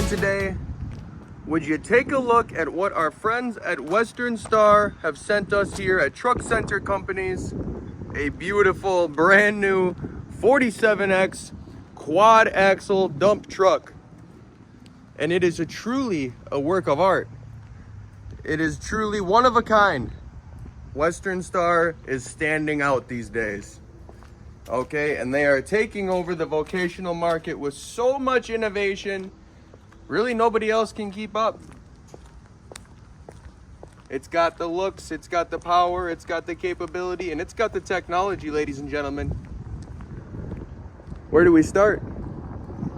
today, would you take a look at what our friends at Western Star have sent us here at Truck Center Companies? A beautiful brand new 47X quad axle dump truck. And it is truly a work of art. It is truly one of a kind. Western Star is standing out these days. Okay, and they are taking over the vocational market with so much innovation. Really, nobody else can keep up. It's got the looks, it's got the power, it's got the capability, and it's got the technology, ladies and gentlemen. Where do we start?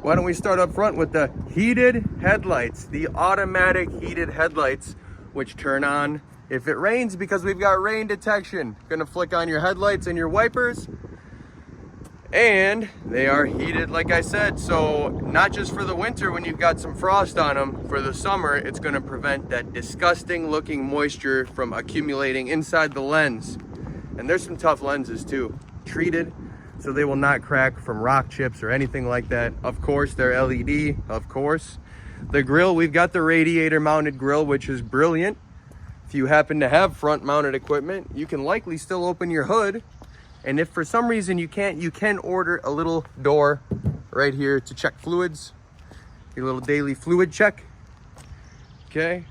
Why don't we start up front with the heated headlights, the automatic heated headlights, which turn on if it rains because we've got rain detection. Gonna flick on your headlights and your wipers. And they are heated, like I said, so not just for the winter when you've got some frost on them. For the summer, it's going to prevent that disgusting looking moisture from accumulating inside the lens. And there's some tough lenses too, treated so they will not crack from rock chips or anything like that. Of course, they're LED, of course. The grill, we've got the radiator mounted grill, which is brilliant. If you happen to have front mounted equipment, you can likely still open your hood. And if for some reason you can't, you can order a little door right here to check fluids. Your little daily fluid check. Okay.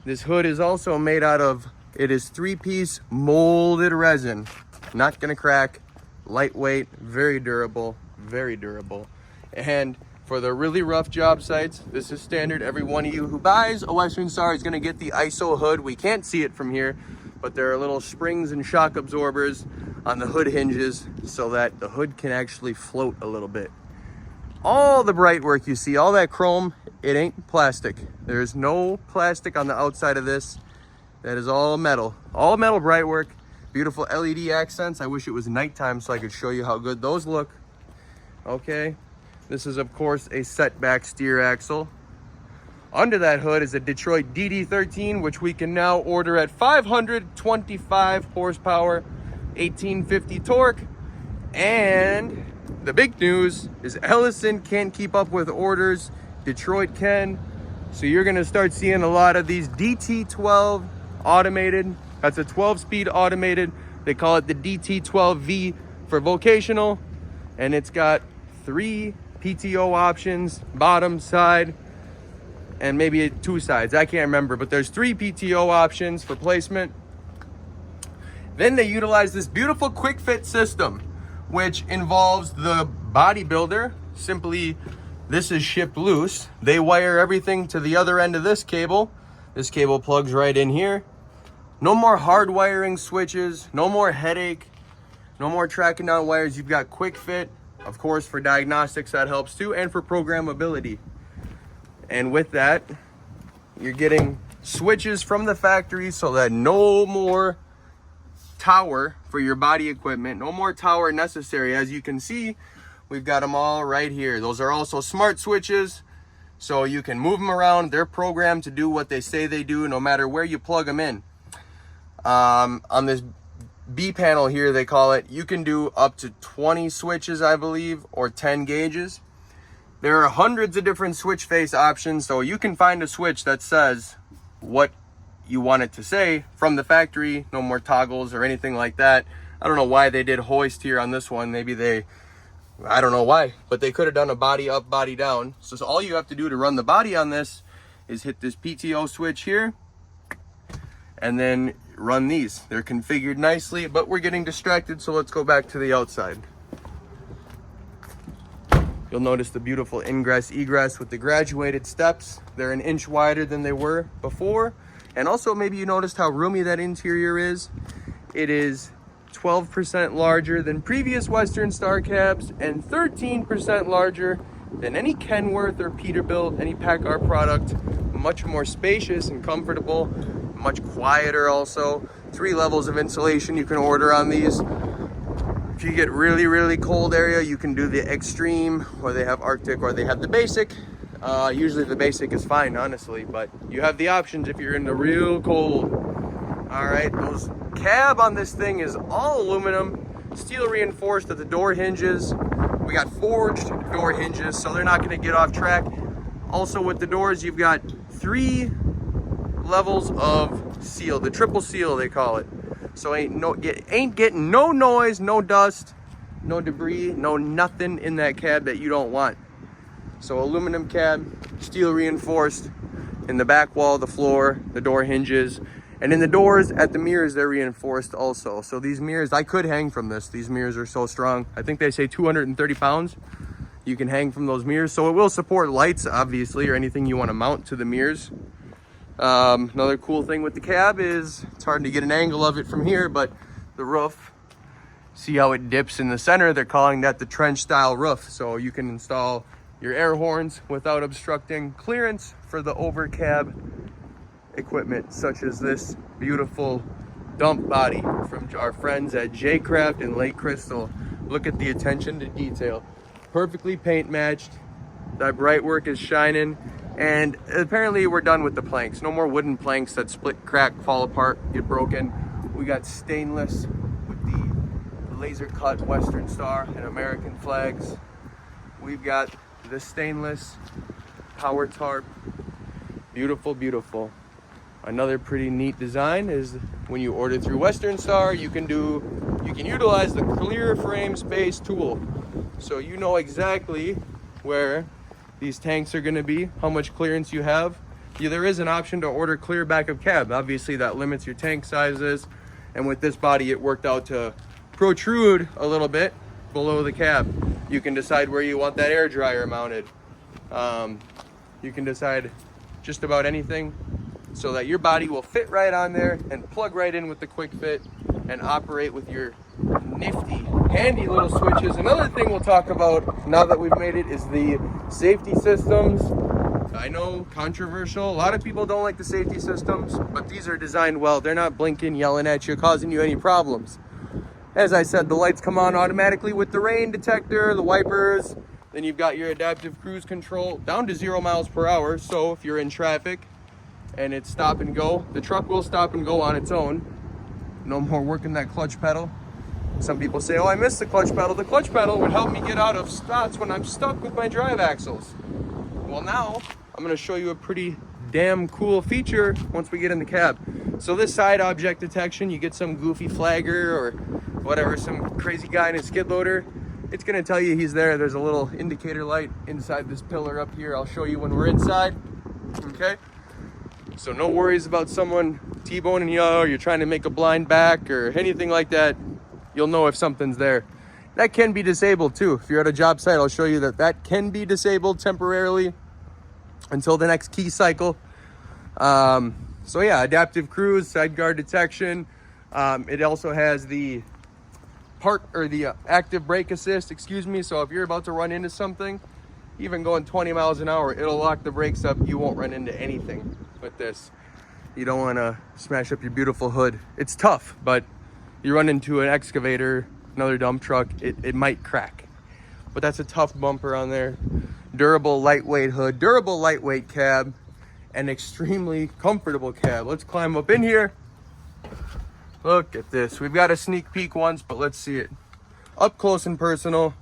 This hood is also made out of, it is 3-piece molded resin. Not gonna crack, lightweight, very durable, very durable. And for the really rough job sites, this is standard. Every one of you who buys a Western Star is gonna get the ISO hood. We can't see it from here, but there are little springs and shock absorbers on the hood hinges so that the hood can actually float a little bit. All the bright work you see, all that chrome, it ain't plastic. There's no plastic on the outside of this. That is all metal bright work. Beautiful LED accents. I wish it was nighttime so I could show you how good those look. Okay, this is of course a setback steer axle. Under that hood is a Detroit DD13, which we can now order at 525 horsepower, 1850 torque. And the big news is Ellison can't keep up with orders. Detroit can. So you're gonna start seeing a lot of these DT12 automated. That's a 12-speed automated. They call it the DT12V for vocational. And it's got 3 PTO options, bottom, side, and maybe 2 sides. I can't remember, but there's 3 PTO options for placement. Then they utilize this beautiful QuickFit system, which involves the bodybuilder. Simply, this is shipped loose. They wire everything to the other end of this cable. This cable plugs right in here. No more hard wiring switches, no more headache, no more tracking down wires. You've got QuickFit, of course, for diagnostics, that helps too, and for programmability. And with that, you're getting switches from the factory so that no more tower for your body equipment, no more tower necessary. As you can see, we've got them all right here. Those are also smart switches, so you can move them around. They're programmed to do what they say they do, no matter where you plug them in. On this B panel here, they call it, you can do up to 20 switches, I believe, or 10 gauges. There are hundreds of different switch face options, so you can find a switch that says what you want it to say from the factory. No more toggles or anything like that. I don't know why they did hoist here on this one. Maybe I don't know why, but they could have done a body up, body down. So all you have to do to run the body on this is hit this PTO switch here and then run these. They're configured nicely, but we're getting distracted, so let's go back to the outside. You'll notice the beautiful ingress egress with the graduated steps. They're an inch wider than they were before. And also, maybe you noticed how roomy that interior is. It is 12% larger than previous Western Star cabs and 13% larger than any Kenworth or Peterbilt, any PACCAR product. Much more spacious and comfortable, much quieter also. 3 levels of insulation you can order on these. If you get really, really cold area, you can do the extreme, or they have Arctic, or they have the basic. Usually the basic is fine, honestly, but you have the options if you're in the real cold. All right, those cab on this thing is all aluminum, steel reinforced at the door hinges. We got forged door hinges, so they're not gonna get off track. Also with the doors, you've got 3 levels of seal, the triple seal they call it. So ain't getting no noise, no dust, no debris, no nothing in that cab that you don't want. So aluminum cab, steel reinforced in the back wall, the floor, the door hinges, and in the doors at the mirrors they're reinforced also. So these mirrors, I could hang from this. These mirrors are so strong. I think they say 230 pounds you can hang from those mirrors. So it will support lights, obviously, or anything you want to mount to the mirrors. Another cool thing with the cab is it's hard to get an angle of it from here, but the roof, see how it dips in the center? They're calling that the trench style roof. So you can install your air horns without obstructing clearance for the over cab equipment, such as this beautiful dump body from our friends at J-Craft in Lake Crystal. Look at the attention to detail. Perfectly paint matched. That bright work is shining. And apparently we're done with the planks. No more wooden planks that split, crack, fall apart, get broken. We got stainless with the laser cut Western Star and American flags. We've got the stainless power tarp. Beautiful, beautiful. Another pretty neat design is when you order through Western Star, you can utilize the clear frame space tool. So you know exactly where these tanks are going to be, how much clearance you have. There is an option to order clear back of cab. Obviously that limits your tank sizes, and with this body it worked out to protrude a little bit below the cab. You can decide where you want that air dryer mounted. You can decide just about anything so that your body will fit right on there and plug right in with the QuickFit and operate with your nifty, handy little switches. Another thing we'll talk about now that we've made it is the safety systems. I know, controversial. A lot of people don't like the safety systems, but these are designed well. They're not blinking, yelling at you, causing you any problems. As I said, the lights come on automatically with the rain detector, the wipers. Then you've got your adaptive cruise control down to 0 miles per hour. So if you're in traffic and it's stop and go, the truck will stop and go on its own. No more working that clutch pedal. Some people say, oh, I missed the clutch pedal. The clutch pedal would help me get out of spots when I'm stuck with my drive axles. Well, now I'm going to show you a pretty damn cool feature once we get in the cab. So this side object detection, you get some goofy flagger or whatever, some crazy guy in a skid loader, it's going to tell you he's there. There's a little indicator light inside this pillar up here. I'll show you when we're inside. Okay? So no worries about someone T-boning you, or you're trying to make a blind back or anything like that. You'll know if something's there. That can be disabled too. If you're at a job site, I'll show you that that can be disabled temporarily until the next key cycle. So yeah, adaptive cruise, side guard detection. It also has the active brake assist, excuse me. So if you're about to run into something, even going 20 miles an hour, it'll lock the brakes up. You won't run into anything with this. You don't want to smash up your beautiful hood. It's tough, but you run into an excavator, another dump truck, it might crack. But that's a tough bumper on there. Durable, lightweight hood, durable, lightweight cab, and extremely comfortable cab. Let's climb up in here. Look at this. We've got a sneak peek once, but let's see it up close and personal.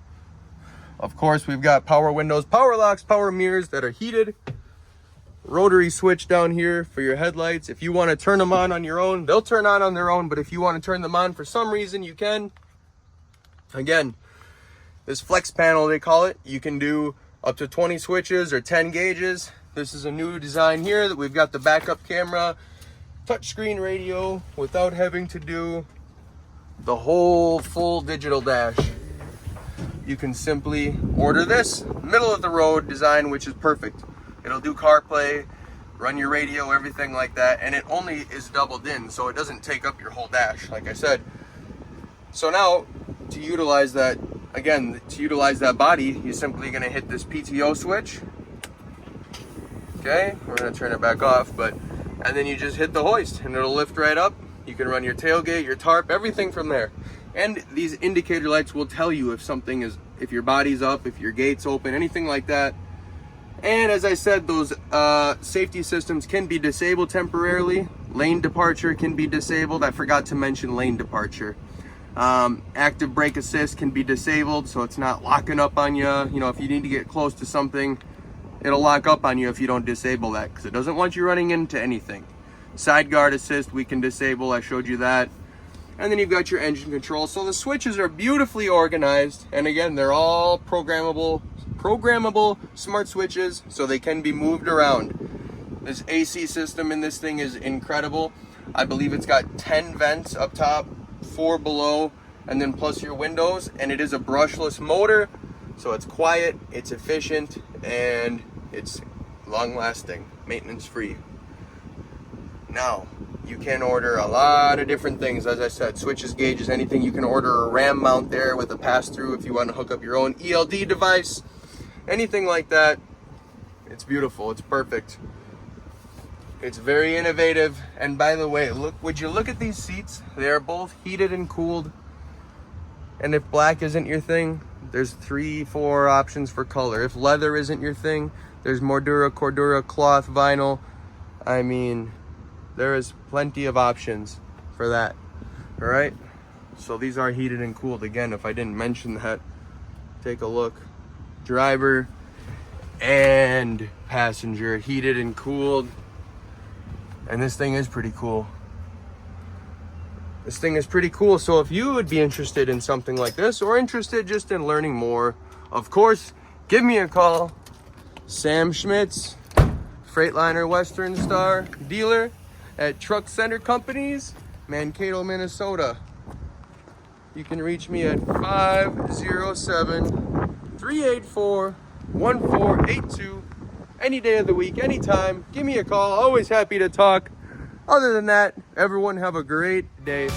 Of course, we've got power windows, power locks, power mirrors that are heated. Rotary switch down here for your headlights. If you want to turn them on your own, they'll turn on their own, but if you want to turn them on for some reason, you can. Again, this flex panel, they call it, you can do up to 20 switches or 10 gauges. This is a new design here that we've got the backup camera, touchscreen radio without having to do the whole full digital dash. You can simply order this middle of the road design, which is perfect. It'll do CarPlay, run your radio, everything like that, and it only is doubled in, so it doesn't take up your whole dash, like I said. So now, to utilize that, again, to utilize that body, you're simply gonna hit this PTO switch. Okay, we're gonna turn it back off, and then you just hit the hoist, and it'll lift right up. You can run your tailgate, your tarp, everything from there. And these indicator lights will tell you if your body's up, if your gate's open, anything like that. And as I said, those safety systems can be disabled temporarily. Lane departure can be disabled. I forgot to mention lane departure. Active brake assist can be disabled, so it's not locking up on you. You know, if you need to get close to something, it'll lock up on you if you don't disable that, because it doesn't want you running into anything. Side guard assist, we can disable, I showed you that. And then you've got your engine control. So the switches are beautifully organized. And again, they're all programmable smart switches, so they can be moved around. This AC system in this thing is incredible. I believe it's got 10 vents up top, 4 below, and then plus your windows. And it is a brushless motor, so it's quiet, it's efficient, and it's long lasting, maintenance free. Now, you can order a lot of different things. As I said, switches, gauges, anything. You can order a RAM mount there with a pass-through if you want to hook up your own ELD device. Anything like that. It's beautiful. It's perfect. It's very innovative. And by the way, would you look at these seats? They are both heated and cooled. And if black isn't your thing, there's 3-4 options for color. If leather isn't your thing, there's Mordura, Cordura, cloth, vinyl. I mean, there is plenty of options for that. All right, so these are heated and cooled. Again, if I didn't mention that, take a look. Driver and passenger, heated and cooled. And this thing is pretty cool. This thing is pretty cool. So if you would be interested in something like this, or interested just in learning more, of course, give me a call. Sam Schmitz, Freightliner Western Star dealer at Truck Center Companies, Mankato, Minnesota. You can reach me at 507-384-1482 any day of the week, anytime. Give me a call. Always happy to talk. Other than that, everyone have a great day.